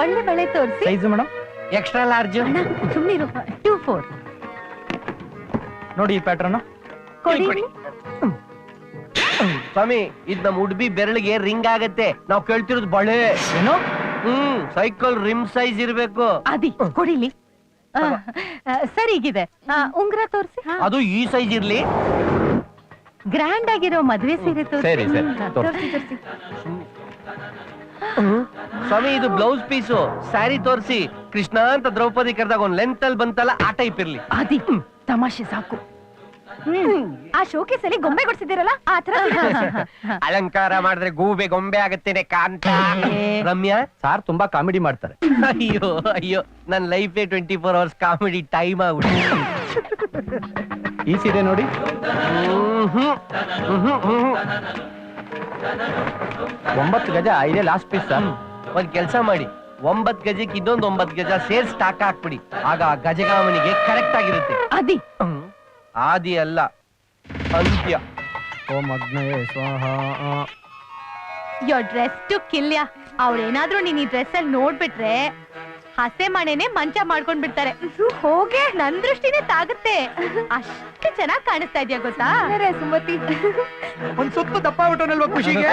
ಒಳ್ಳೆ ಬಳೆ ತೋರಿಸಿ. Size madam extra large. ಸುಮ್ಮನಿರು. 2-4 ನೋಡಿ ಈ ಪ್ಯಾಟರ್ನ್ ಕೊಡಿ. ಸ್ವಾಮಿ ಇದ್ ನಮ್ ಉಡ್ಬಿ ಬೆರಳಿಗೆ ರಿಂಗ್ ಆಗತ್ತೆ. ನಾವ್ ಕೇಳ್ತಿರೋದು ಬಳೆ. ಏನು? ಸೈಕಲ್ ರಿಮ್ ಸೈಜ್ ಇರ್ಬೇಕು. ಅದಿ ಕೊಡಿಲಿ. ಸರಿ ಹೀಗಿದೆ. ಉಂಗ್ರ ತೋರಿಸಿ. ಅದು ಈ ಸೈಜ್ ಇರ್ಲಿ. ಗ್ರ್ಯಾಂಡ್ ಆಗಿರೋ ಮದ್ವೆ ಸೀರೆ ಸರಿ, ಸರಿ, ತೋರಿಸಿ. ಸ್ವಾಮಿ ಇದು ಬ್ಲೌಸ್ ಪೀಸು. ಸ್ಯಾರಿ ತೋರಿಸಿ. ಕೃಷ್ಣ ಅಂತ ದ್ರೌಪದಿ ಕರೆದಾಗ ಒಂದ್ ಲೆಂತ್ ಅಲ್ಲಿ ಬಂತಲ್ಲ ಆ ಟೈಪ್ ಇರ್ಲಿ. ಅದಿ ತಮಾಷೆ ಸಾಕು. ಆ ಶೋಕೇಸ್ ಅಲ್ಲಿ ಗೊಂಬೆ ಕೊಡ್ಸಿದ್ದೀರಲ್ಲ ಆ ತರ. ಅಲಂಕಾರ ಮಾಡಿದ್ರೆ ಗೂಬೆ ಗೊಂಬೆ ಆಗತ್ತೇನೆ ಕಾಂತ. ರಮ್ಯಾ ಸಾರ್ ತುಂಬಾ ಕಾಮಿಡಿ ಮಾಡ್ತಾರೆ. ಅಯ್ಯೋ ಅಯ್ಯೋ ನನ್ ಲೈಫ್ 24 ಅವರ್ಸ್ ಕಾಮಿಡಿ ಟೈಮ್ ಆಗ್ಬಿಟ್ಟು. ಈ ಸೀರೆ ನೋಡಿ. 9 ಗಜ ಇದೇ ಲಾಸ್ಟ್ ಪೀಸ್ ಸರ್. ಒಂದ್ ಕೆಲ್ಸ ಮಾಡಿ, 9 ಗಜಕ್ಕೆ ಇದೊಂದು 9 ಗಜ ಸೇರ್ ಸ್ಟಾಕ್ ಹಾಕ್ಬಿಡಿ. ಆಗ ಆ ಗಜಗಾಮನಿಗೆ ಕರೆಕ್ಟ್ ಆಗಿರುತ್ತೆ. ಅದಿ ಆದಿ ಅಲ್ಲ ಅಂತ್ಯ. ಓಂ ಅಗ್ನಯೇ ಸ್ವಾಹ. ಯೋರ್ ಡ್ರೆಸ್ ಟು ಕಿಲ್ಯ. ಅವ್ರೇನಾದ್ರೂ ನೀನ್ ಈ ಡ್ರೆಸ್ ಅಲ್ಲಿ ನೋಡ್ಬಿಟ್ರೆ ಹಸೆ ಮನೆನೆ ಮಂಚ ಮಾಡ್ಕೊಂಡ್ ಬಿಡ್ತಾರೆ. ಹೋಗೆ ನನ್ ದೃಷ್ಟಿನೇ ತಾಗುತ್ತೆ. ಅಷ್ಟು ಚೆನ್ನಾಗ್ ಕಾಣಿಸ್ತಾ ಇದೆಯಾ ಗೊತ್ತಾ ಸುಮತಿ. ಒಂದ್ ಸುತ್ತು ದಪ್ಪ ಬಿಟ್ಟನಲ್ವಾ ಖುಷಿಗೆ.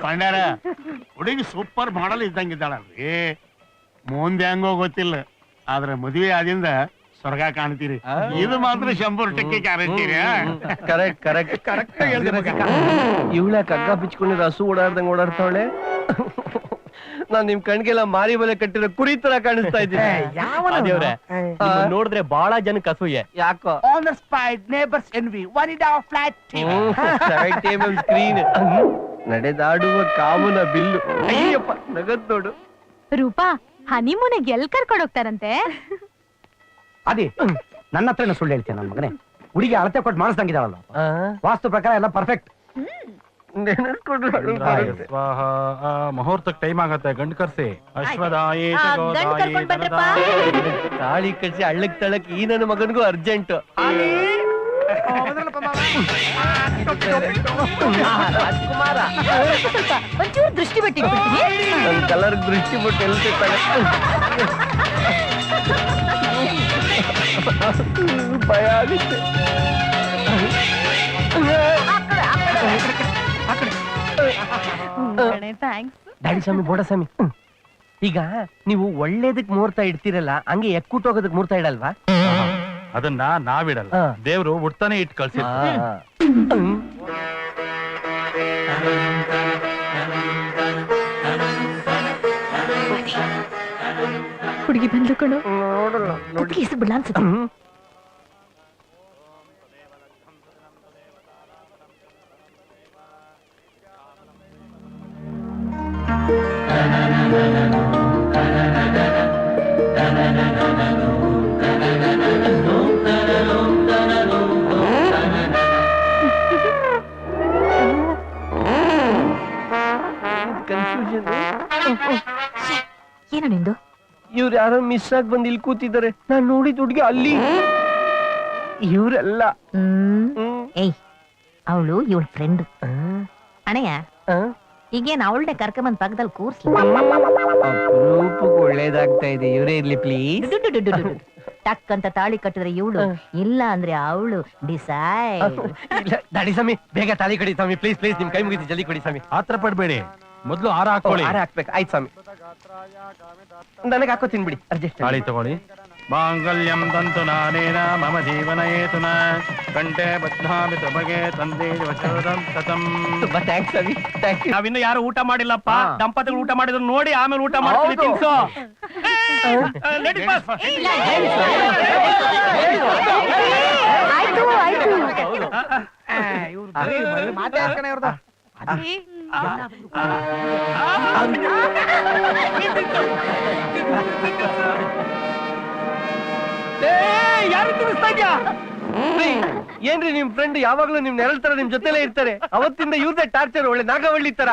ಪಂಡ್ಯಾರ ಹುಡುಗಿ ಸೂಪರ್ ಮಾಡಲ್ ಇದ್ದಂಗಿದ್ದಾಳಲ್ರಿ. ಮುಂದೆ ಹೆಂಗೋ ಗೊತ್ತಿಲ್ಲ, ಆದ್ರೆ ಮದುವೆ ಆದಿಂದ ಸ್ವರ್ಗ ಕಾಣ್ತೀರಿ. ಇದು ಮಾತ್ರ 100% ಗ್ಯಾರಂಟಿ. Correct correct correct. ಇವಳ ಕಗ್ಗ ಬಿಚ್ಕೊಂಡಿರೋ ಹಸು ಓಡಾಡ್ದಂಗ್ ಓಡಾಡ್ತಾವಳೆ. ನಾನ್ ನಿಮ್ ಕಣ್ಗೆಲ್ಲ ಮಾರಿ ಬಲೆ ಕಟ್ಟಿರೋ ಕುರಿ ತರ ಕಾಣಿಸ್ತಾ ಇದ್ದೀನಿ. ನೋಡಿದ್ರೆ ಬಹಳ ಜನಕ್ಕೆ ಅಸೂಯೆ. ಯಾಕೋ On the spot, neighbors envy. What is our flat TV? Screen ನಡೆದಾಡುವ ಕಾಮನ ಬಿಲ್ಲು. ಅಯ್ಯಪ್ಪ ನಗದ್ ನೋಡು. ರೂಪಾ ಹನಿಮೂನಿಗೆ ಎಲ್ ಕರ್ಕೊಂಡು ಹೋಗ್ತಾರಂತೆ. ಅದೇ ನನ್ನ ಹತ್ರನೇ ಸುಳ್ಳು ಹೇಳ್ತೇನೆ ನನ್ನ ಮಗನೇ. ಹುಡುಗಿ ಅಳತೆ ಕೊಟ್ಟು ಮಾಡಿಸ್ದಂಗಿದಾಳಲ್ಲ, ವಾಸ್ತು ಪ್ರಕಾರ ಎಲ್ಲ ಪರ್ಫೆಕ್ಟ್. ಮುಹೂರ್ತಕ್ಕೆ ಟೈಮ್ ಆಗತ್ತೆ, ಗಂಡು ಕರ್ಸಿ. ತಾಳಿ ಕಟ್ಸಿ ಹಳ್ಳಕ್ ತಳಕ್ ಈ ನನ್ನ ಮಗನ್ಗೂ ಅರ್ಜೆಂಟ್. ರಾಜ್ಕುಮಾರ ಒಂಚೂರು ದೃಷ್ಟಿ ಬಿಟ್ಟು ನನ್ ಕಲರ್ ದೃಷ್ಟಿ ಬಿಟ್ಟು ಎಲ್ತಿರ್ತಾನೆ. ಭಯ ಆಗುತ್ತೆ. ಡ್ಯಾಡಿ ಸ್ವಾಮಿ ಬೋಡ ಸ್ವಾಮಿ, ಈಗ ನೀವು ಒಳ್ಳೇದಕ್ ಮುಹೂರ್ತ ಇಡ್ತೀರಲ್ಲ, ಹಂಗೆ ಎಕ್ಕುಟ್ಟೋಗೋದಕ್ ಮುಹೂರ್ತ ಇಡಲ್ವಾ? ಅದನ್ನ ನಾವಿಡಲ್ಲ, ದೇವ್ರು ಹುಡ್ತಾನೆ ಇಟ್ ಕಳ್ಸಿ. ಹುಡುಗಿ ಬಂದು ಕಣು ನೋಡಲ್ಲ ಬಿಡ್ಲ ಅನ್ಸುತ್ತೆ. ಏನ ನಿಂದು? ಇವ್ರು ಯಾರೋ ಮಿಸ್ ಆಗಿ ಬಂದು ಇಲ್ಲಿ ಕೂತಿದ್ದಾರೆ. ನಾನ್ ನೋಡಿದ ಹುಡುಗಿ ಅಲ್ಲಿ. ಇವ್ರಲ್ಲ. ಏಯ್, ಅವಳು ಇವಳ ಫ್ರೆಂಡ್. ಅಣಯ್ಯ, ಈಗೇನ್ ಅವಳನ್ನೇ ಕರ್ಕೊಂಬಂದ್ ಪಕ್ಕದಲ್ಲಿ ಕೂರ್ಸ್ಲಿ. ಒಳ್ಳೇದಾಗ್ತಾ ಇದೆ, ಇವರೇ ಇರ್ಲಿ ಪ್ಲೀಸ್. ಟಕ್ ಅಂತ ತಾಳಿ ಕಟ್ಟಿದ್ರೆ ಇವಳು, ಇಲ್ಲ ಅಂದ್ರೆ ಅವಳು. ಡಿಸೈಡ್. ದಾಡಿ ಸ್ವಾಮಿ, ಬೇಗ ತಾಳಿ ಕಡಿ ಸ್ವಾಮಿ, ಪ್ಲೀಸ್ ಪ್ಲೀಸ್, ನಿಮ್ ಕೈ ಮುಗಿಸಿ ಜಲ್ದಿ ಕೊಡಿ ಸ್ವಾಮಿ. ಆತರ ಪಡ್ಬೇಡಿ, ಮೊದ್ಲು ಹಾರ ಹಾಕೊಳ್ಳಿ. ಹಾರ ಹಾಕ್ಬೇಕು. ಆಯ್ತು ಸ್ವಾಮಿ, ನನಗೆ ಹಾಕೋತೀನಿ ಬಿಡಿ. ಅರ್ಜೆಂಟ್ ತಾಳಿ ತಗೊಳ್ಳಿ. ಮಾಂಗಲ್ಯಂ ತಂತು ನಾನೇನ ಮಮ ಜೀವನ ಏತುನ ಕಂಠೆ ಬದ್ಧಾಮಿ ತಮಗೆ ತಂದೆ ವಚನಂ ಸತಂ. ತುಂಬಾ ಥ್ಯಾಂಕ್ಸ್ ಸ್ವಾಮಿ, ಥ್ಯಾಂಕ್ ಯು. ನಾವಿನ್ನು ಯಾರು ಊಟ ಮಾಡಿಲ್ಲಪ್ಪ. ದಂಪತಿಗಳು ಊಟ ಮಾಡಿದ್ರು ನೋಡಿ, ಆಮೇಲೆ ಊಟ ಮಾಡ್ತೀವಿ. ತಿನ್ಸೋ. ಆಯ್ತು ಆಯ್ತು. ಮಾತಾಡ್ಕಣ ಇವ್ರದ್ದು. ಯಾರು ತಿನ್ನಿಸ್ತಾ ಇದ್ಯಾ? ಏನ್ರಿ ನಿಮ್ ಫ್ರೆಂಡ್ ಯಾವಾಗ್ಲೂ ನಿಮ್ ನೆರಳ ತರ ನಿಮ್ ಜೊತೆಲೇ ಇರ್ತಾರೆ. ಅವತ್ತಿಂದ ಇವ್ರದೇ ಟಾರ್ಚರ್. ಒಳ್ಳೆ ನಾಗವಳ್ಳಿ ತರ.